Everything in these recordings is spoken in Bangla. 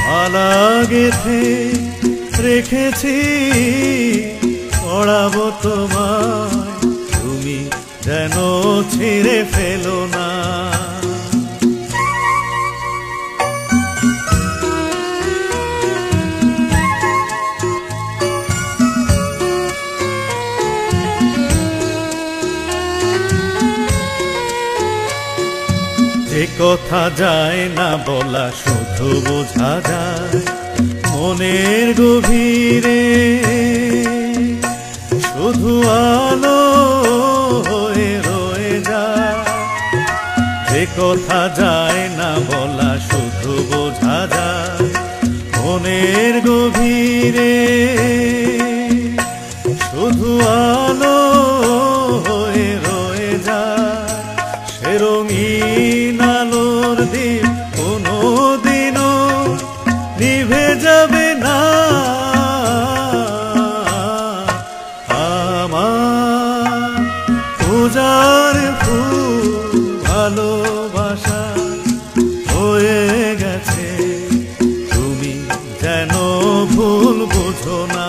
মালা গেথে রেখেছি পড়াবো তোমায়, তুমি যেন ছিঁড়ে ফেলো না। যে কথা যায় না বলা শুধু বোঝা যায় মনের গভীরে, শুধু আলো হয়ে রয়ে যায়। যে কথা যায় না বলা শুধু বোঝা যায় মনের গভীরে, শুধু আলো হয়ে রয়ে যায়। সে রঙিন আলোর দ্বীপ কোনোদিনও নিভে যাবে না। আমার পূজার ফুল ভালোবাসা হয়ে গেছে, তুমি যেন ভুল বোঝো না।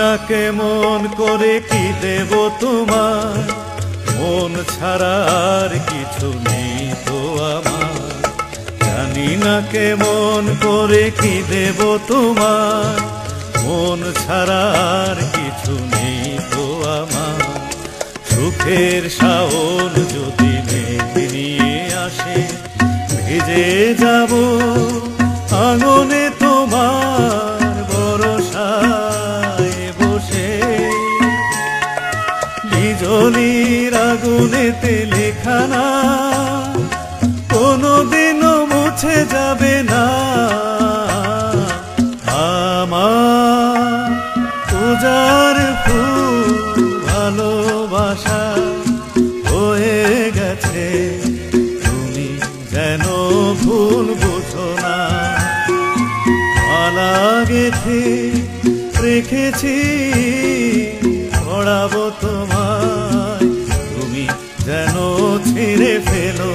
না কেমন করে কি দেব তোমার, মন ছাড়া আর কিছু নেই তো আমার। জানি না কেমন করে কি দেব তোমার, মন ছাড়া আর কিছু নেই তো আমার। সুখের শাওন যদি মেঘ নিয়ে আসে, ভিজে যাব আঙনে তোমার বরসায় বসে। বিজলির আগুনেতে লেখা না কোনোদিনও মুছে যাবে না। আমার পূজার ফুল ভালোবাসা হয়ে গেছে, তুমি যেন ভুল বুঝো না। মালা গেথে রেখেছি পড়াবো তোমায়, তুমি যেন ছিঁড়ে ফেলো